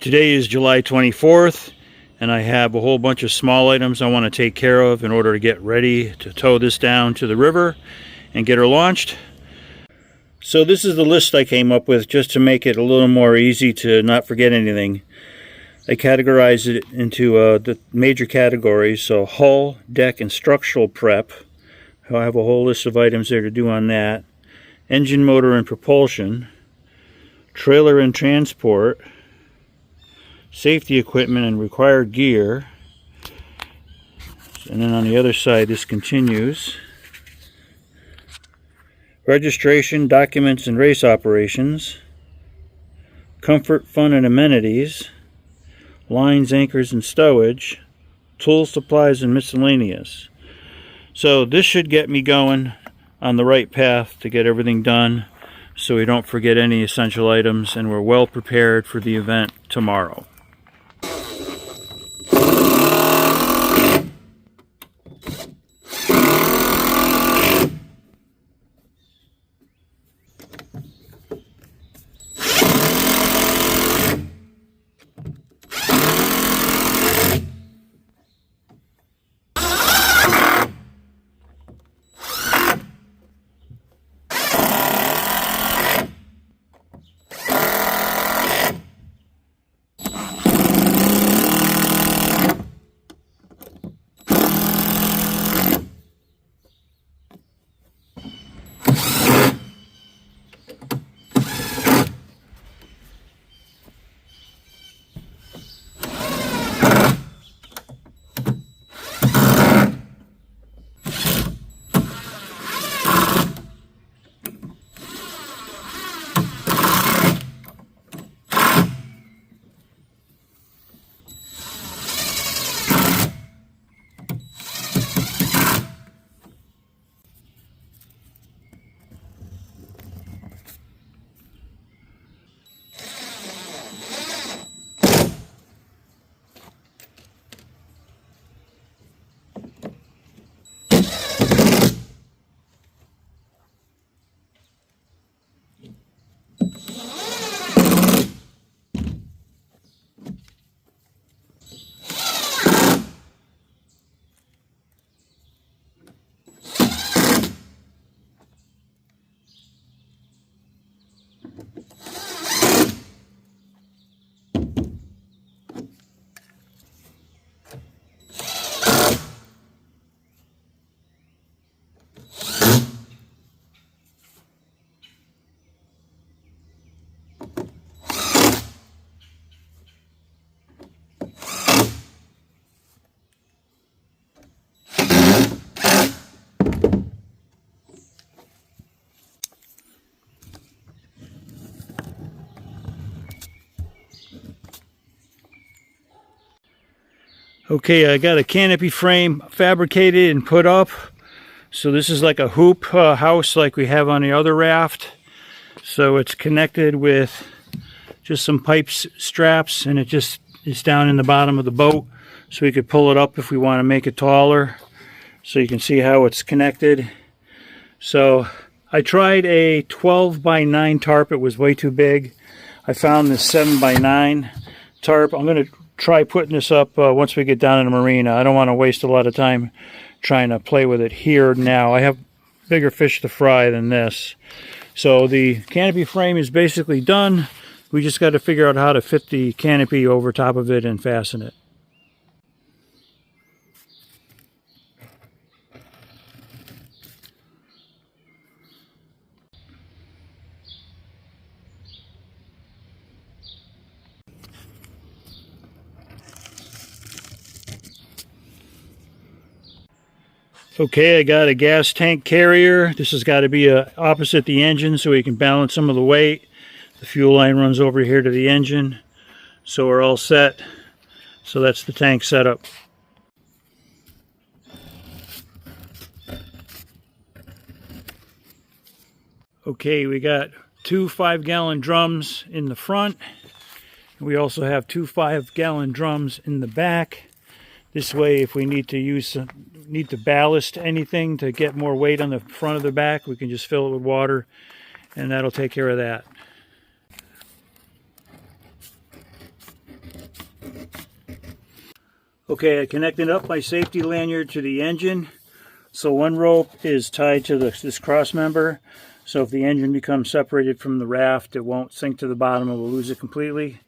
Today is July 24th, and I have a whole bunch of small items I want to take care of in order to get ready to tow this down to the river and get her launched. So this is the list I came up with just to make it a little more easy to not forget anything. I categorize it into the major categories, so hull, deck, and structural prep. I have a whole list of items there to do on that. Engine, motor, and propulsion. Trailer and transport. Safety equipment and required gear. And then on the other side this continues. Registration, documents, and race operations. Comfort, fun, and amenities. Lines, anchors, and stowage. Tools, supplies, and miscellaneous. So this should get me going on the right path to get everything done so we don't forget any essential items and we're well prepared for the event tomorrow. Okay, I got a canopy frame fabricated and put up. So this is like a hoop house like we have on the other raft. So it's connected with just some pipe straps, and it just is down in the bottom of the boat. So we could pull it up if we want to make it taller. So you can see how it's connected. So I tried a 12 by 9 tarp. It was way too big. I found this 7 by 9 tarp. I'm going to try putting this up once we get down in the marina. I don't want to waste a lot of time trying to play with it here now. I have bigger fish to fry than this. So the canopy frame is basically done. We just got to figure out how to fit the canopy over top of it and fasten it. Okay, I got a gas tank carrier. This has got to be opposite the engine so we can balance some of the weight. The fuel line runs over here to the engine. So we're all set. So that's the tank setup. Okay, we got two 5-gallon drums in the front. We also have two 5-gallon drums in the back. This way, if we need to ballast anything to get more weight on the front of the back, we can just fill it with water, and that'll take care of that. Okay, I connected up my safety lanyard to the engine. So one rope is tied to this cross member. So if the engine becomes separated from the raft, it won't sink to the bottom and we'll lose it completely.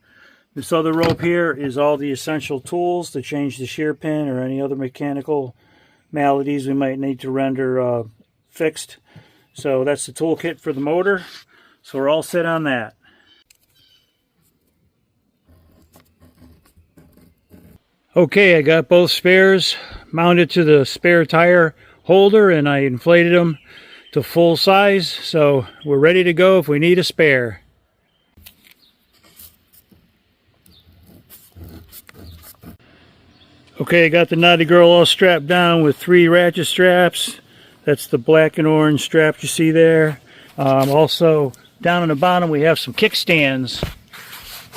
This other rope here is all the essential tools to change the shear pin or any other mechanical maladies we might need to render fixed. So that's the toolkit for the motor. So we're all set on that. Okay, I got both spares mounted to the spare tire holder and I inflated them to full size. So we're ready to go if we need a spare. Okay, I got the Knotty Gurl all strapped down with 3 ratchet straps. That's the black and orange straps you see there. Also, down on the bottom we have some kickstands.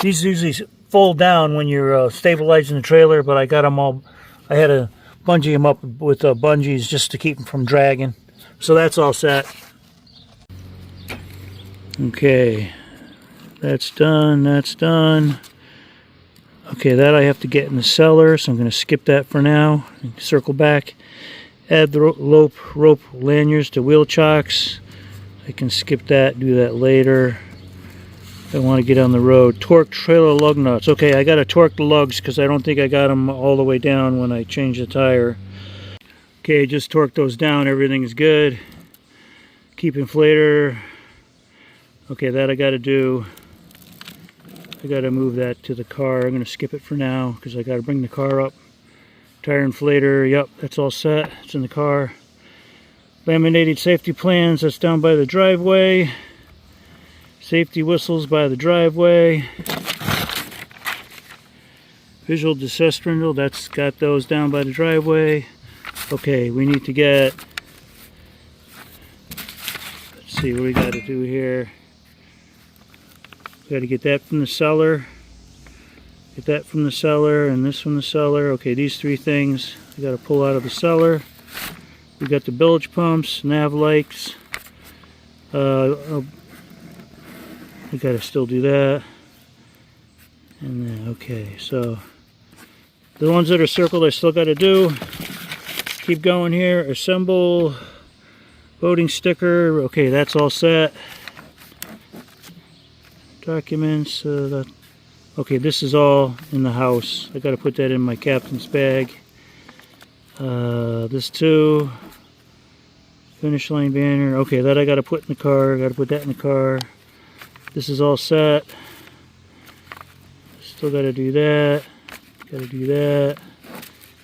These usually fold down when you're stabilizing the trailer, but I got them all. I had to bungee them up with bungees just to keep them from dragging. So that's all set. Okay, that's done. That's done. Okay, that I have to get in the cellar, so I'm going to skip that for now. Circle back. Add the rope lanyards to wheel chocks. I can skip that, do that later. I want to get on the road. Torque trailer lug nuts. Okay, I got to torque the lugs because I don't think I got them all the way down when I changed the tire. Okay, just torque those down. Everything's good. Keep inflator. Okay, that I got to do. I got to move that to the car. I'm going to skip it for now because I got to bring the car up. Tire inflator, yep, that's all set. It's in the car. Laminated safety plans, that's down by the driveway. Safety whistles by the driveway. Visual distress spindle, that's got those down by the driveway. Okay, we need to get, let's see what we got to do here. Got to get that from the cellar. Get that from the cellar and this from the cellar. Okay, these 3 things we got to pull out of the cellar. We got the bilge pumps, nav lights. We got to still do that. And then, okay, so the ones that are circled I still got to do. Keep going here. Assemble voting sticker. Okay, that's all set. Documents. Okay, this is all in the house. I got to put that in my captain's bag. This too. Finish line banner. Okay, that I got to put in the car. I got to put that in the car. This is all set. Still got to do that. Got to do that.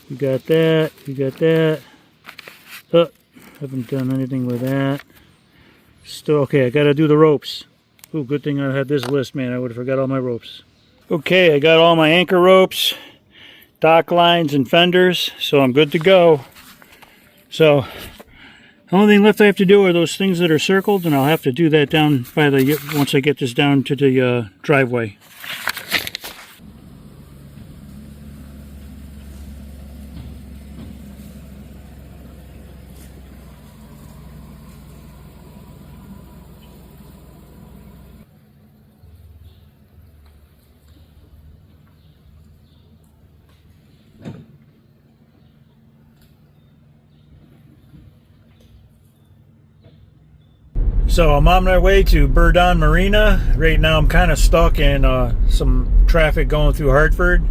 We got that. We got that. Oh, haven't done anything with that. Still okay. I got to do the ropes. Ooh, good thing I had this list, man. I would have forgot all my ropes. Okay, I got all my anchor ropes, dock lines, and fenders, so I'm good to go. So, the only thing left I have to do are those things that are circled, and I'll have to do that down by the, once I get this down to the driveway. So I'm on my way to Birdon Marina. Right now I'm kind of stuck in some traffic going through Hartford.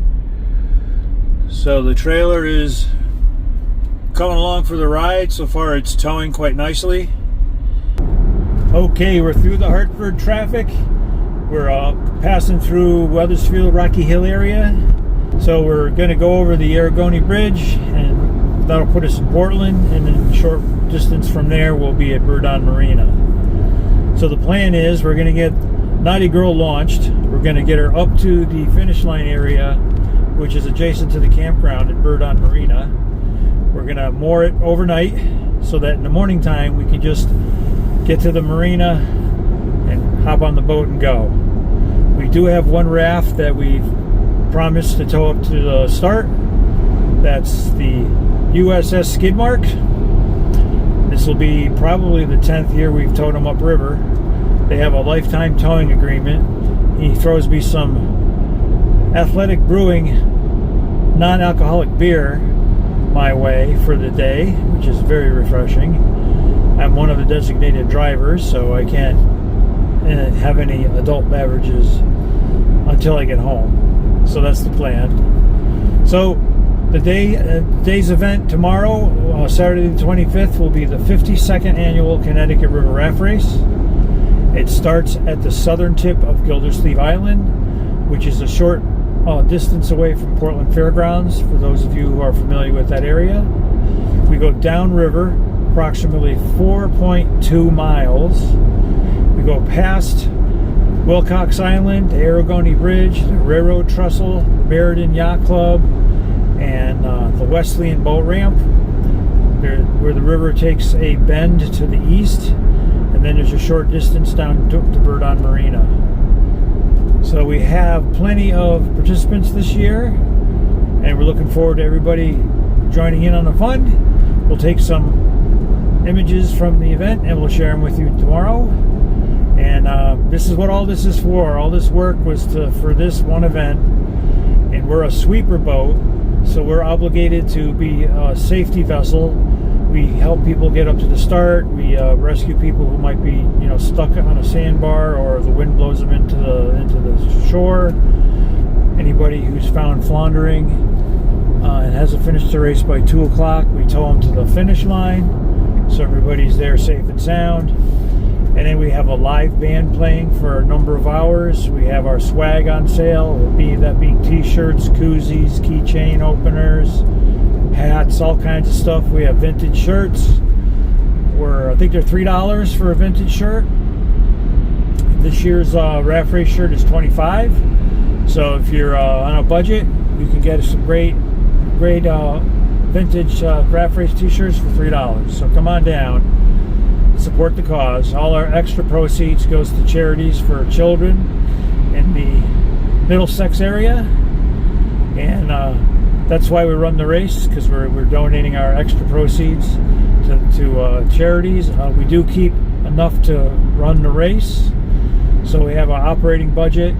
So the trailer is coming along for the ride. So far it's towing quite nicely. Okay, we're through the Hartford traffic. We're passing through Weathersfield, Rocky Hill area. So we're going to go over the Aragoni Bridge and that'll put us in Portland. And then short distance from there we'll be at Birdon Marina. So the plan is we're going to get Knotty Gurl launched. We're going to get her up to the finish line area, which is adjacent to the campground at Birdon Marina. We're going to moor it overnight so that in the morning time we can just get to the marina and hop on the boat and go. We do have one raft that we've promised to tow up to the start. That's the USS Skidmark. This will be probably the 10th year we've towed them upriver. They have a lifetime towing agreement. He throws me some Athletic Brewing non-alcoholic beer my way for the day, which is very refreshing. I'm one of the designated drivers, so I can't have any adult beverages until I get home. So that's the plan. So the day's event tomorrow, Saturday the 25th, will be the 52nd annual Connecticut River Raft Race. It starts at the southern tip of Gildersleeve Island, which is a short distance away from Portland Fairgrounds, for those of you who are familiar with that area. We go downriver approximately 4.2 miles. We go past Wilcox Island, the Aragoni Bridge, the Railroad Trestle, Birdon Yacht Club, and the Wesleyan Boat Ramp, where the river takes a bend to the east, and then there's a short distance down to Birdon Marina. So we have plenty of participants this year, and we're looking forward to everybody joining in on the fun. We'll take some images from the event and we'll share them with you tomorrow. And this is what all this is for. All this work was for this one event, and we're a sweeper boat, so we're obligated to be a safety vessel. We help people get up to the start. We rescue people who might be, stuck on a sandbar, or the wind blows them into the shore. Anybody who's found floundering and hasn't finished the race by 2 o'clock, we tow them to the finish line, so everybody's there safe and sound. And then we have a live band playing for a number of hours. We have our swag on sale, that being t-shirts, koozies, keychain openers, hats, all kinds of stuff. We have vintage shirts. I think they're $3 for a vintage shirt. This year's Raft Race shirt is $25. So if you're on a budget, you can get some great vintage Raft Race t-shirts for $3. So come on down, support the cause. All our extra proceeds goes to charities for children in the Middlesex area, and that's why we run the race, because we're donating our extra proceeds to charities. We do keep enough to run the race, so we have an operating budget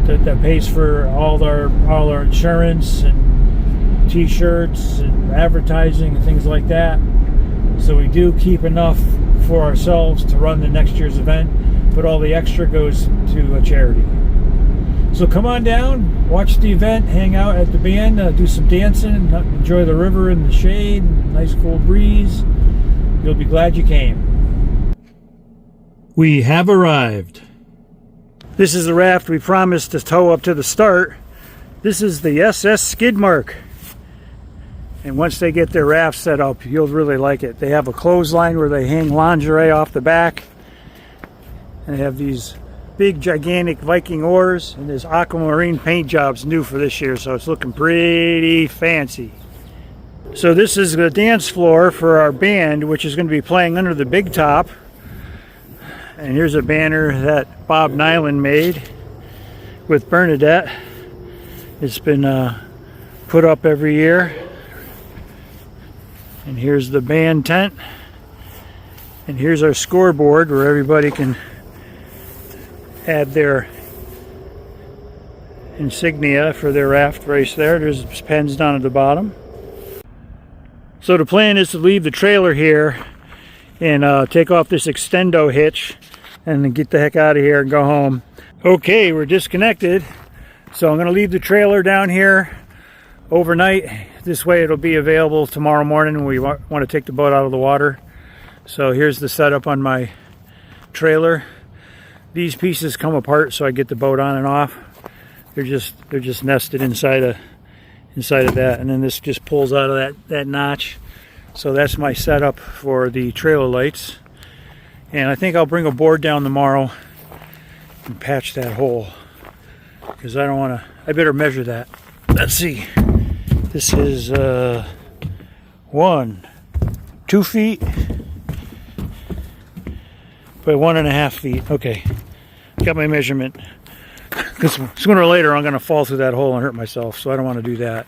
that pays for all our insurance and t-shirts and advertising and things like that. So we do keep enough for ourselves to run the next year's event, but all the extra goes to a charity. So come on down, watch the event, hang out at the band, do some dancing, enjoy the river in the shade, nice cool breeze. You'll be glad you came. We have arrived. This is the raft we promised to tow up to the start. This is the SS Skidmark. And once they get their raft set up, you'll really like it. They have a clothesline where they hang lingerie off the back. And they have these big, gigantic Viking oars. And there's aquamarine paint jobs new for this year, so it's looking pretty fancy. So this is the dance floor for our band, which is going to be playing under the big top. And here's a banner that Bob Nyland made with Bernadette. It's been put up every year. And here's the band tent. And here's our scoreboard where everybody can add their insignia for their raft race there. There's pens down at the bottom. So the plan is to leave the trailer here and take off this extendo hitch and then get the heck out of here and go home. Okay, we're disconnected. So I'm going to leave the trailer down here overnight. This way it'll be available tomorrow morning when we want to take the boat out of the water. So here's the setup on my trailer. These pieces come apart so I get the boat on and off. They're just nested inside of that, and then this just pulls out of that notch. So that's my setup for the trailer lights. And I think I'll bring a board down tomorrow and patch that hole, because I don't want to. I better measure that. Let's see. This is 2 feet by 1.5 feet. Okay, got my measurement. Because sooner or later I'm going to fall through that hole and hurt myself, so I don't want to do that.